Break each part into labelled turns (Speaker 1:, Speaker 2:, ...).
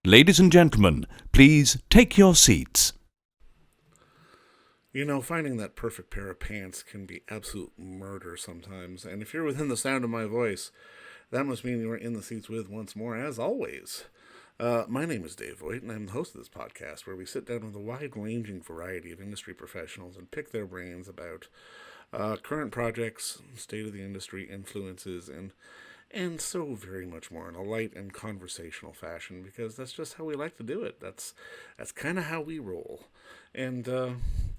Speaker 1: Ladies and gentlemen, please take your seats.
Speaker 2: You know, finding that perfect pair of pants can be absolute murder sometimes, and if you're within the sound of my voice, that must mean you're in the seats with once more, as always. My name is Dave Voigt, and I'm the host of this podcast where we sit down with a wide-ranging variety of industry professionals and pick their brains about current projects, state of the industry, influences, and so very much more in a light and conversational fashion, because that's just how we like to do it. That's kind of how we roll. And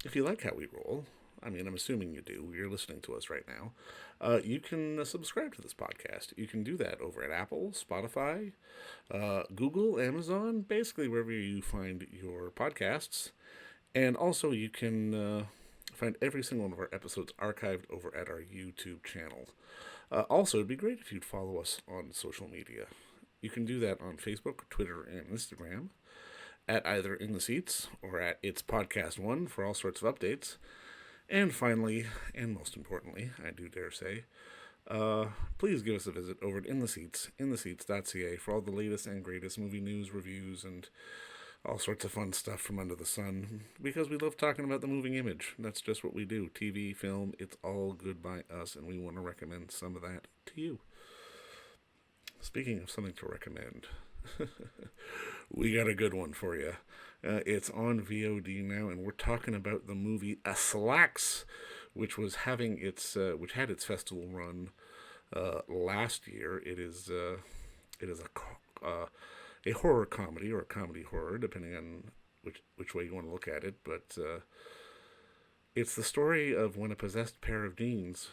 Speaker 2: if you like how we roll, I mean, I'm assuming you do. You're listening to us right now. You can subscribe to this podcast. You can do that over at Apple, Spotify, Google, Amazon, basically wherever you find your podcasts. And also, you can find every single one of our episodes archived over at our YouTube channel. Also, it'd be great if you'd follow us on social media. You can do that on Facebook, Twitter, and Instagram at either In the Seats or at It's Podcast One for all sorts of updates. And finally, and most importantly, I do dare say, please give us a visit over at In the Seats, intheseats.ca for all the latest and greatest movie news, reviews, and all sorts of fun stuff from under the sun, because we love talking about the moving image. That's just what we do. TV, film, it's all good by us, and we want to recommend some of that to you. Speaking of something to recommend, we got a good one for you. It's on VOD now, and we're talking about the movie Slaxx, which had its festival run last year. It is a horror comedy, or a comedy horror, depending on which way you want to look at it. But it's the story of when a possessed pair of jeans,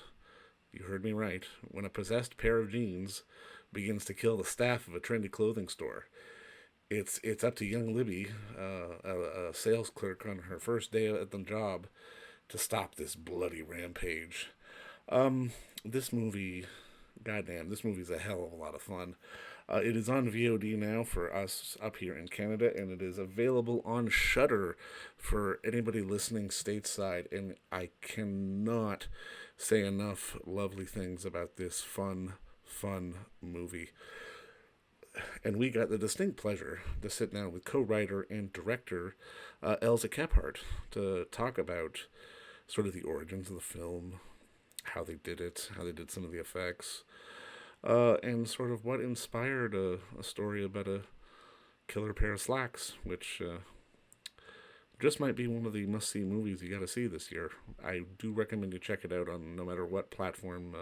Speaker 2: you heard me right, when a possessed pair of jeans begins to kill the staff of a trendy clothing store. It's up to young Libby, a sales clerk on her first day at the job, to stop this bloody rampage. This movie, goddamn, this movie's a hell of a lot of fun. It is on VOD now for us up here in Canada, and it is available on Shudder for anybody listening stateside. And I cannot say enough lovely things about this fun movie. And we got the distinct pleasure to sit down with co-writer and director Elza Kephart to talk about sort of the origins of the film, how they did it, how they did some of the effects, and sort of what inspired a story about a killer pair of slacks, which just might be one of the must-see movies you got to see this year. I do recommend you check it out on no matter what platform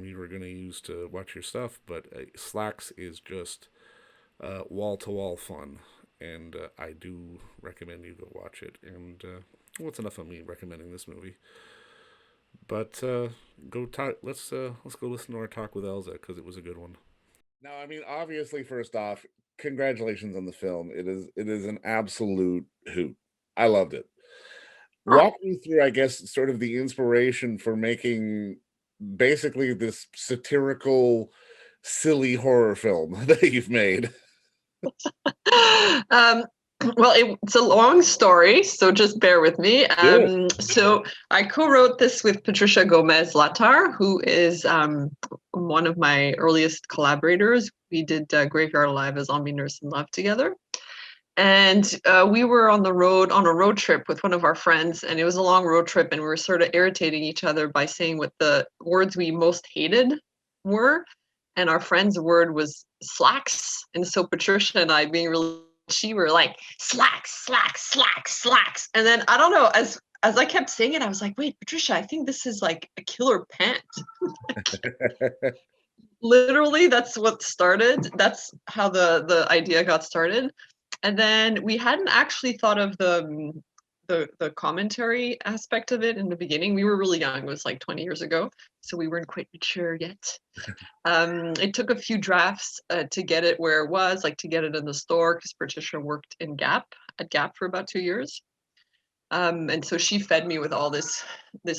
Speaker 2: you were going to use to watch your stuff, but Slaxx is just wall-to-wall fun, and I do recommend you go watch it. And well, it's enough of me recommending this movie. But go talk. Let's go listen to our talk with Elza, because it was a good one. Now, I mean, obviously, first off, congratulations on the film. It is an absolute hoot. I loved it. Walk me through, I guess, sort of the inspiration for making basically this satirical, silly horror film that you've made.
Speaker 3: Well, it's a long story, so just bear with me. So I co-wrote this with Patricia Gomez-Latar, who is one of my earliest collaborators. We did Graveyard Alive as Zombie Nurse and Love together. And we were on a road trip with one of our friends, and it was a long road trip, and we were sort of irritating each other by saying what the words we most hated were. And our friend's word was slacks. And so Patricia and I, being really, she were like, slacks. And then, I don't know, as I kept saying it, I was like, wait, Patricia, I think this is like a killer pant. Literally, that's what started. That's how the idea got started. And then we hadn't actually thought of the commentary aspect of it in the beginning. We were really young. It was like 20 years ago, so we weren't quite mature yet. It took a few drafts to get it where it was, like to get it in the store, because Patricia worked at Gap for about 2 years. And so she fed me with all this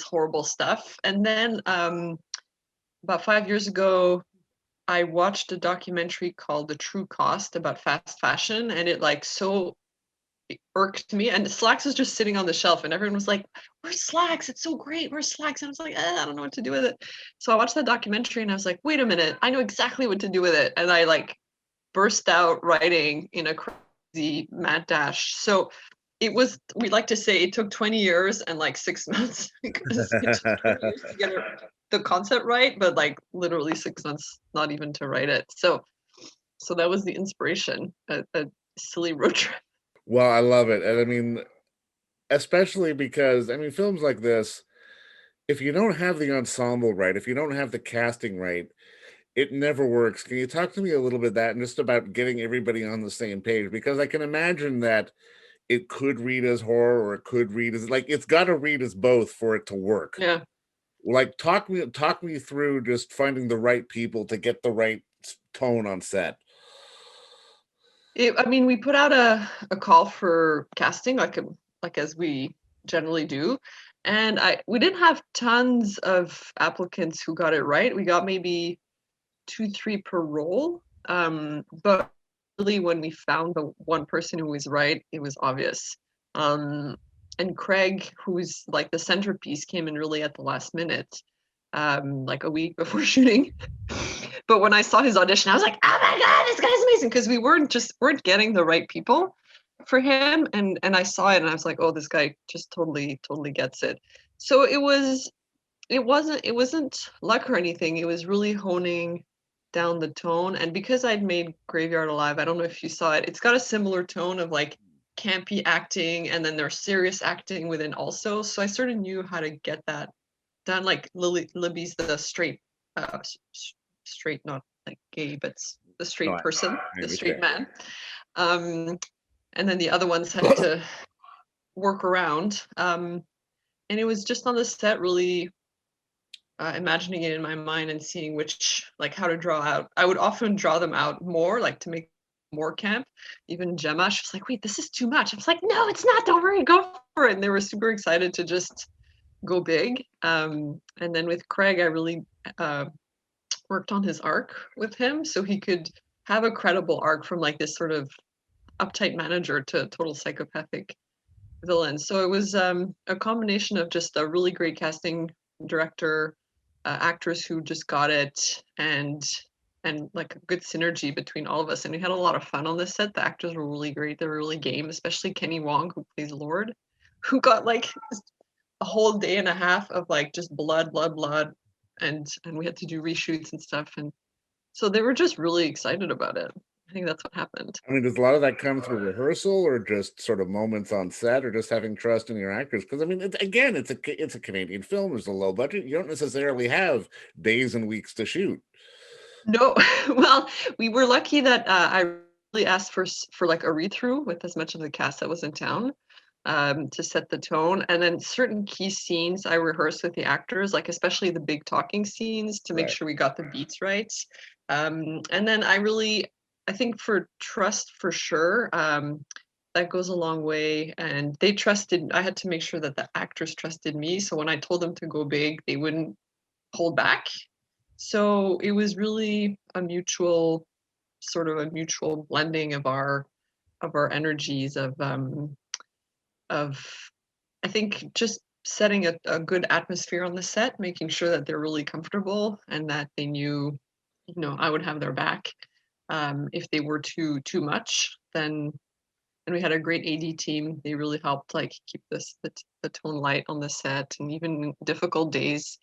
Speaker 3: horrible stuff. And then about 5 years ago, I watched a documentary called The True Cost about fast fashion, and it irked me. And Slaxx was just sitting on the shelf, and everyone was like, where's Slaxx? It's so great. Where's Slaxx? And I was like, I don't know what to do with it. So I watched that documentary, and I was like, wait a minute, I know exactly what to do with it. And I burst out writing in a crazy mad dash. So it was, we like to say it took 20 years and like 6 months because it took 20 years to get the concept right, but like literally 6 months, not even to write it. So that was the inspiration, a silly road trip.
Speaker 2: Well, I love it. And I mean, especially because, I mean, films like this, if you don't have the ensemble right, if you don't have the casting right, it never works. Can you talk to me a little bit that and just about getting everybody on the same page? Because I can imagine that it could read as horror or it could read as like it's got to read as both for it to work.
Speaker 3: Yeah.
Speaker 2: Like talk me through just finding the right people to get the right tone on set.
Speaker 3: I mean, we put out a call for casting, like as we generally do, and we didn't have tons of applicants who got it right. We got maybe 2, 3 per role, but really when we found the one person who was right, it was obvious. And Craig, who's like the centerpiece, came in really at the last minute, like a week before shooting. But when I saw his audition, I was like, oh my God, this guy's amazing. Because we weren't getting the right people for him. And I saw it and I was like, oh, this guy just totally gets it. So it wasn't luck or anything. It was really honing down the tone. And because I'd made Graveyard Alive, I don't know if you saw it, it's got a similar tone of like campy acting and then there's serious acting within also. So I sort of knew how to get that done. Like Libby's the straight, straight, not like gay, but the straight person, the straight man. And then the other ones had to work around. And it was just on the set really imagining it in my mind and seeing how to draw out. I would often draw them out more, like to make more camp. Even Gemma, she was like, wait, this is too much. I was like, no, it's not, don't worry, go for it. And they were super excited to just go big. And then with Craig, I really worked on his arc with him so he could have a credible arc from like this sort of uptight manager to total psychopathic villain. So it was a combination of just a really great casting director, actors who just got it, and like a good synergy between all of us. And we had a lot of fun on this set. The actors were really great. They were really game, especially Kenny Wong, who plays Lord, who got like a whole day and a half of like just blood, and we had to do reshoots and stuff. And so they were just really excited about it. I think that's what happened.
Speaker 2: I mean, does a lot of that come through rehearsal, or just sort of moments on set, or just having trust in your actors? Because I mean, it's a Canadian film. There's a low budget. You don't necessarily have days and weeks to shoot.
Speaker 3: No, well, we were lucky that I really asked for like a read through with as much of the cast that was in town, to set the tone, and then certain key scenes I rehearsed with the actors, like especially the big talking scenes, to make sure we got the beats right. And then I think for trust, for sure, that goes a long way. And I had to make sure that the actors trusted me. So when I told them to go big, they wouldn't hold back. So it was really a mutual blending of our energies of I think just setting a good atmosphere on the set, making sure that they're really comfortable and that they knew, I would have their back. If they were too much, then, and we had a great AD team. They really helped like keep the tone light on the set, and even difficult days,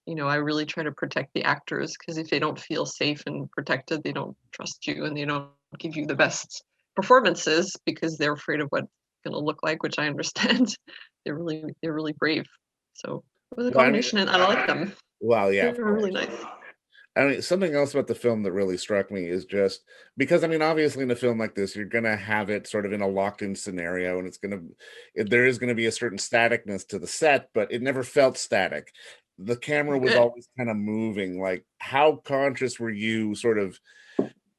Speaker 3: I really try to protect the actors, because if they don't feel safe and protected, they don't trust you and they don't give you the best performances because they're afraid of what it's going to look like, which I understand. They're really brave. So it was a combination, and I like them.
Speaker 2: Well, yeah,
Speaker 3: they were really nice.
Speaker 2: I mean, something else about the film that really struck me is just because, I mean, obviously in a film like this, you're going to have it sort of in a locked in scenario, and there is going to be a certain staticness to the set, but it never felt static. The camera was always kind of moving. Like, how conscious were you sort of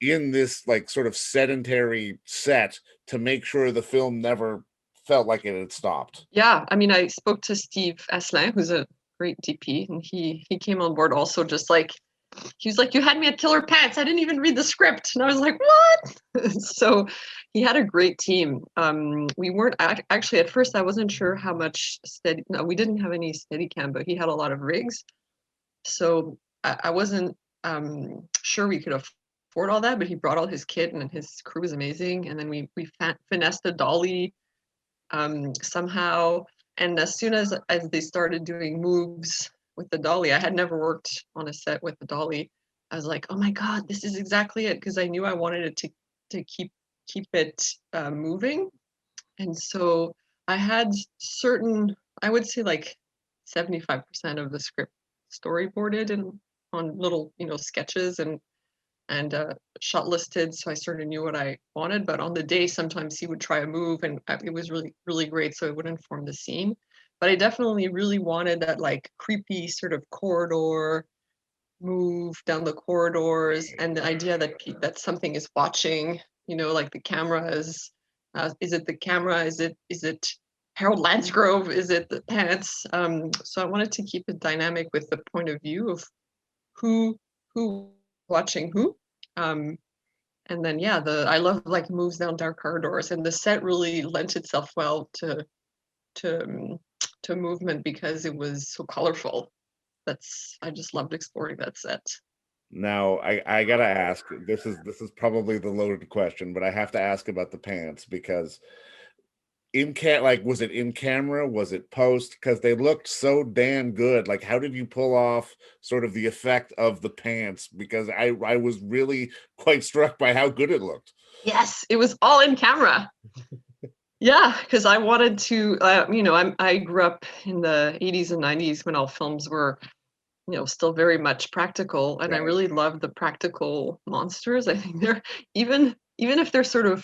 Speaker 2: in this, like, sort of sedentary set to make sure the film never felt like it had stopped?
Speaker 3: Yeah. I mean, I spoke to Steve Asselin, who's a great DP, and he came on board also, just like, he was like, you had me at Killer Pants. I didn't even read the script. And I was like, what? So he had a great team. We weren't actually, at first, I wasn't sure how much no, we didn't have any Steadicam, but he had a lot of rigs. So I wasn't sure we could afford all that, but he brought all his kit, and his crew was amazing. And then we finessed the dolly somehow. And as soon as they started doing moves with the dolly, I had never worked on a set with the dolly. I was like, oh my god, this is exactly it, because I knew I wanted it to keep it moving. And so I had certain, I would say like 75% of the script storyboarded and on little, sketches and shot listed, so I sort of knew what I wanted. But on the day, sometimes he would try a move, and it was really, really great, so it would inform the scene. But I definitely really wanted that like creepy sort of corridor move down the corridors, and the idea that something is watching. Like the camera is it the camera? Is it Harold Lansgrove? Is it the pants? So I wanted to keep it dynamic with the point of view of who watching who. And then I love like moves down dark corridors, and the set really lent itself well to movement because it was so colorful. I just loved exploring that set.
Speaker 2: Now I gotta ask, this is probably the loaded question, but I have to ask about the pants, because was it in camera? Was it post? Because they looked so damn good. Like, how did you pull off sort of the effect of the pants? Because I was really quite struck by how good it looked.
Speaker 3: Yes, it was all in camera. Yeah, because I wanted to, I grew up in the 80s and 90s when all films were, still very much practical, and I
Speaker 2: Right.
Speaker 3: really love the practical monsters. I think they're even if they're sort of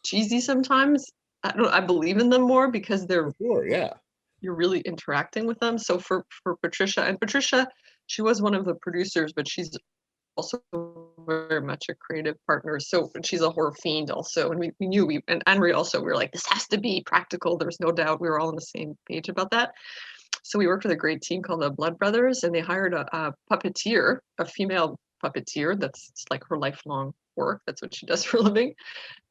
Speaker 3: cheesy sometimes, I believe in them more because they're
Speaker 2: Sure, yeah.
Speaker 3: you're really interacting with them. So for Patricia, she was one of the producers, but she's also very much a creative partner. So she's a horror fiend also, and we knew and Anne-Marie also, we were like, this has to be practical. There's no doubt. We were all on the same page about that. So we worked with a great team called the Blood Brothers, and they hired a puppeteer, a female puppeteer. That's like her lifelong work. That's what she does for a living.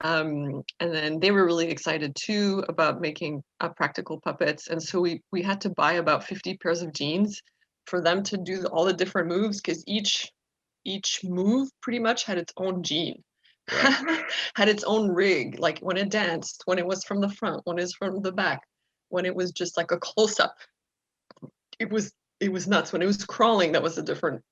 Speaker 3: And then they were really excited too about making practical puppets. And so we had to buy about 50 pairs of jeans for them to do all the different moves, because each move pretty much had its own jean. Right. Had its own rig, like when it danced, when it was from the front, when it's from the back, when it was just like a close-up. It was nuts. When it was crawling, that was a different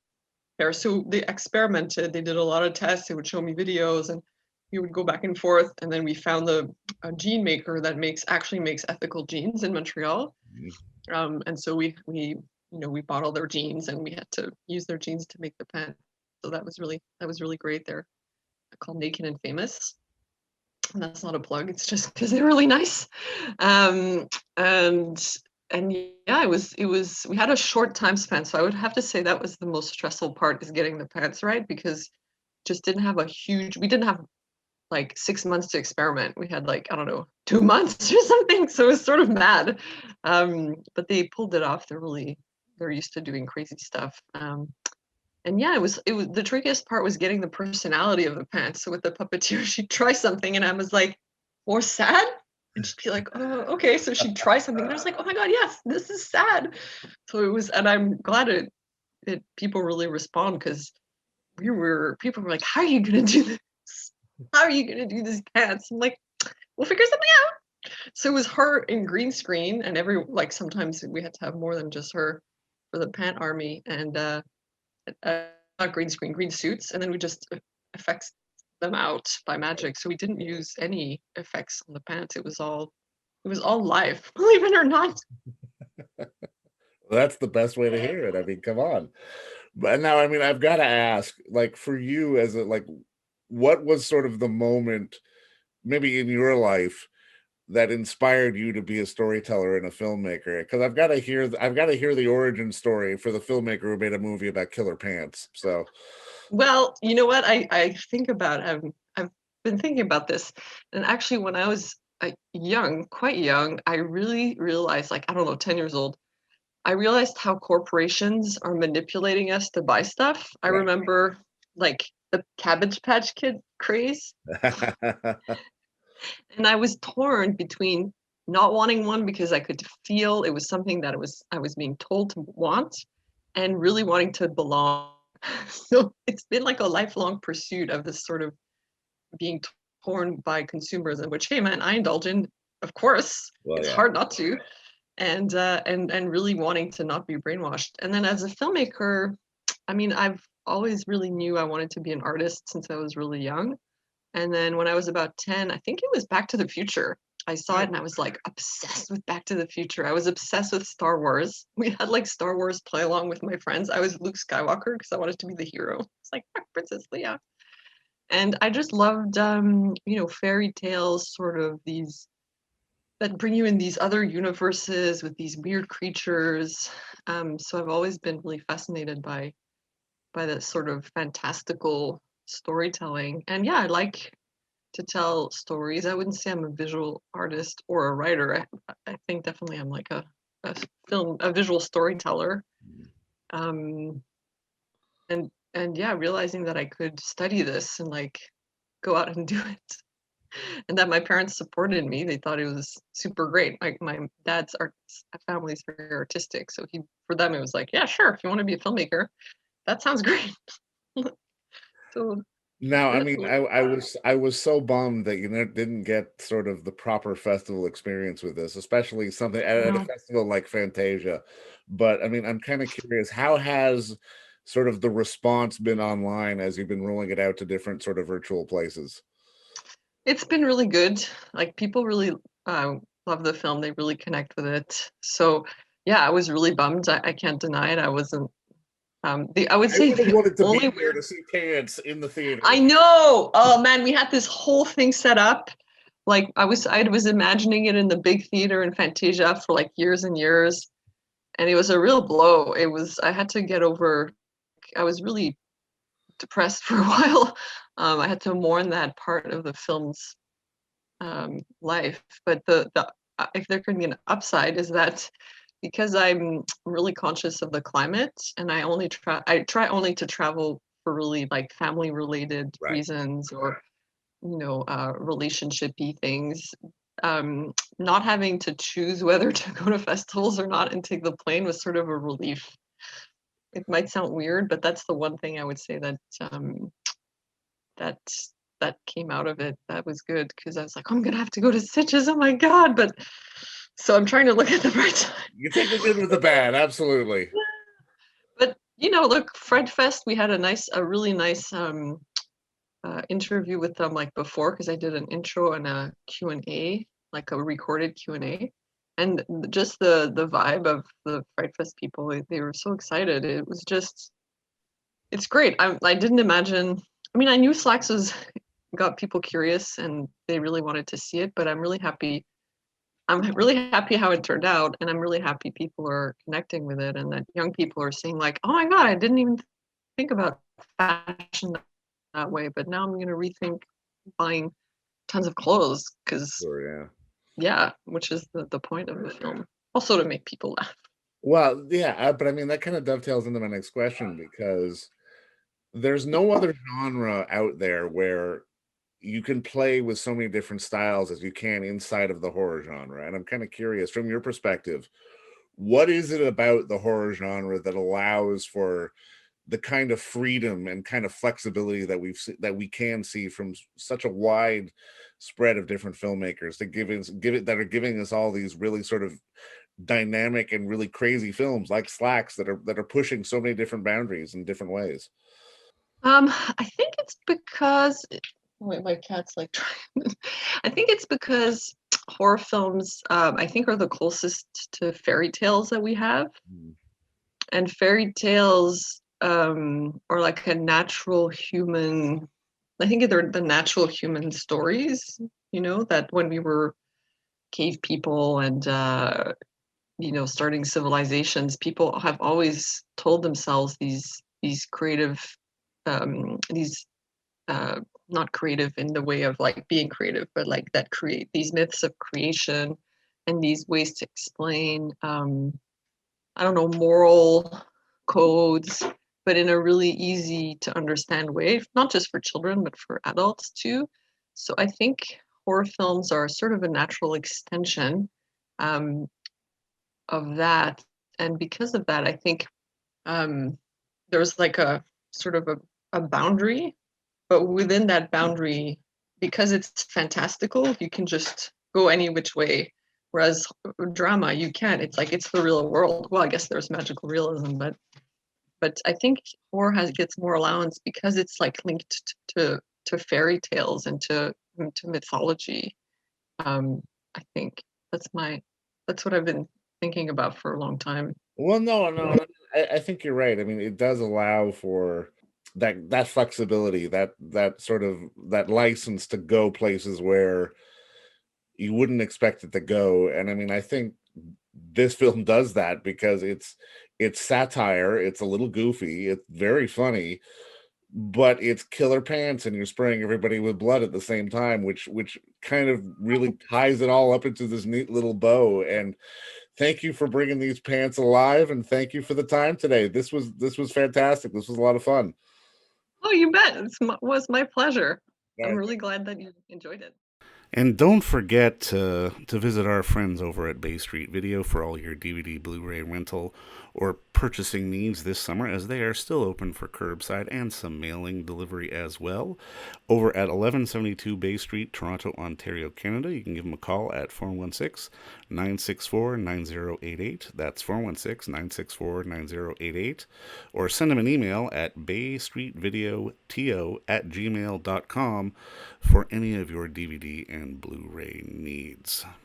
Speaker 3: pair. So they experimented. They did a lot of tests. They would show me videos, and we would go back and forth. And then we found a jean maker that actually makes ethical jeans in Montreal. Mm-hmm. And so we bought all their jeans, and we had to use their jeans to make the pants. So that was really great. They're called Naked and Famous. And that's not a plug. It's just because they're really nice. And yeah, it was, we had a short time span. So I would have to say that was the most stressful part, is getting the pants right, because we didn't have like 6 months to experiment. We had like, I don't know, 2 months or something. So it was sort of mad. But they pulled it off. They're used to doing crazy stuff. And yeah, it was the trickiest part was getting the personality of the pants. So with the puppeteer, she'd try something and I was like, more sad? And she'd be like, oh, okay. So she'd try something and I was like, oh my God, yes, this is sad. So it was, and I'm glad it people really respond, because people were like, how are you gonna do this? How are you gonna do these pants? I'm like, we'll figure something out. So it was her in green screen, and sometimes we had to have more than just her for the pant army, and not green screen, green suits, and then we just effects them out by magic. So we didn't use any effects on the pants. It was all live, believe it or not.
Speaker 2: Well, that's the best way to hear it. I mean, come on. But now, I mean, I've got to ask, like, for you what was sort of the moment, maybe in your life, that inspired you to be a storyteller and a filmmaker? Because I've got to hear the origin story for the filmmaker who made a movie about killer pants. So,
Speaker 3: well, you know what I think about, I've been thinking about this, and actually when I was quite young, I really realized, like, I don't know, 10 years old, I realized how corporations are manipulating us to buy stuff. I remember like the Cabbage Patch Kid craze. And I was torn between not wanting one because I could feel it was something that I was being told to want, and really wanting to belong So it's been like a lifelong pursuit of this sort of being torn by consumerism, which, hey man, I indulge in, of course.
Speaker 2: Well,
Speaker 3: It's
Speaker 2: yeah.
Speaker 3: hard not to, and really wanting to not be brainwashed. And then as a filmmaker, I mean, I've always really knew I wanted to be an artist since I was really young. And then when I was about 10, I think it was Back to the Future. I saw it and I was like obsessed with Back to the Future. I was obsessed with Star Wars. We had like Star Wars play along with my friends. I was Luke Skywalker because I wanted to be the hero. It's like Princess Leia. And I just loved, fairy tales, sort of these that bring you in these other universes with these weird creatures. So I've always been really fascinated by that sort of fantastical storytelling. And yeah, I like to tell stories. I wouldn't say I'm a visual artist or a writer. I think definitely I'm like a visual storyteller. Um, and yeah, realizing that I could study this and like go out and do it. And that my parents supported me. They thought it was super great. Like my dad's art family's very artistic, so for them it was like, yeah, sure, if you want to be a filmmaker, that sounds great. So
Speaker 2: Now, I
Speaker 3: yeah,
Speaker 2: mean, I was so bummed that you didn't get sort of the proper festival experience with this, especially something at a
Speaker 3: no.
Speaker 2: festival like Fantasia. But I mean, I'm kind of curious, how has sort of the response been online as you've been rolling it out to different sort of virtual places?
Speaker 3: It's been really good. Like people really love the film. They really connect with it. So yeah, I was really bummed. I can't deny it. I wasn't. I would
Speaker 2: I
Speaker 3: say
Speaker 2: would have
Speaker 3: the
Speaker 2: wanted to
Speaker 3: only
Speaker 2: be there
Speaker 3: weird.
Speaker 2: to see Pants in the
Speaker 3: I
Speaker 2: theater.
Speaker 3: know. Oh man, we had this whole thing set up. Like I was imagining it in the big theater in Fantasia for like years and years, and it was a real blow. I had to get over. I was really depressed for a while. I had to mourn that part of the film's life. But if there could be an upside, is that because I'm really conscious of the climate, and I try only to travel for really like family related
Speaker 2: Right.
Speaker 3: reasons, or relationshipy things. Not having to choose whether to go to festivals or not and take the plane was sort of a relief. It might sound weird, but that's the one thing I would say that that came out of it that was good, because I was like, I'm gonna have to go to Stitches, oh my god. But so I'm trying to look at the bright side.
Speaker 2: You take the good with the bad, absolutely.
Speaker 3: But look, Fred Fest, we had a really nice interview with them like before, because I did an intro and a Q&A, like a recorded Q&A. And just the vibe of the Fright Fest people, they were so excited. It's great. I didn't imagine. I mean, I knew Slaxx was got people curious and they really wanted to see it, but I'm really happy. I'm really happy how it turned out, and I'm really happy people are connecting with it, and that young people are saying like, "Oh my god, I didn't even think about fashion that way, but now I'm going to rethink buying tons of clothes because
Speaker 2: Sure, yeah.
Speaker 3: yeah, which is the point of the film, also to make people laugh."
Speaker 2: Well, yeah, but I mean, that kind of dovetails into my next question because there's no other genre out there where you can play with so many different styles as you can inside of the horror genre. And I'm kind of curious, from your perspective, what is it about the horror genre that allows for the kind of freedom and kind of flexibility that that we can see from such a wide spread of different filmmakers to give it that are giving us all these really sort of dynamic and really crazy films like Slaxx that are pushing so many different boundaries in different ways.
Speaker 3: I think it's because wait, my cat's like trying. I think it's because horror films, I think, are the closest to fairy tales that we have,
Speaker 2: Mm.
Speaker 3: and fairy tales are like a natural human. I think they're the natural human stories. That when we were cave people and starting civilizations, people have always told themselves these creative, these uh, not creative in the way of like being creative, but like that create these myths of creation and these ways to explain, I don't know, moral codes, but in a really easy to understand way, not just for children, but for adults too. So I think horror films are sort of a natural extension um, of that. And because of that, I think there's like a sort of a boundary, but within that boundary, because it's fantastical, you can just go any which way. Whereas drama, you can't. It's like it's the real world. Well, I guess there's magical realism, but I think horror gets more allowance because it's like linked to fairy tales and to mythology. I think that's what I've been thinking about for a long time.
Speaker 2: Well, no, I think you're right. I mean, it does allow for that flexibility, that sort of that license to go places where you wouldn't expect it to go. And I mean, I think this film does that because it's satire, it's a little goofy, it's very funny, but it's killer pants and you're spraying everybody with blood at the same time, which kind of really ties it all up into this neat little bow. And thank you for bringing these pants alive, and thank you for the time today. This was fantastic. This was a lot of fun.
Speaker 3: Oh, you bet. It was my pleasure.
Speaker 2: All
Speaker 3: I'm
Speaker 2: right.
Speaker 3: really glad that you enjoyed it.
Speaker 2: And don't forget to visit our friends over at Bay Street Video for all your DVD, Blu-ray rental, or purchasing needs this summer, as they are still open for curbside and some mailing delivery as well. Over at 1172 Bay Street, Toronto, Ontario, Canada, you can give them a call at 416-964-9088. That's 416-964-9088. Or send them an email at baystreetvideoto@gmail.com for any of your DVD and Blu-ray needs.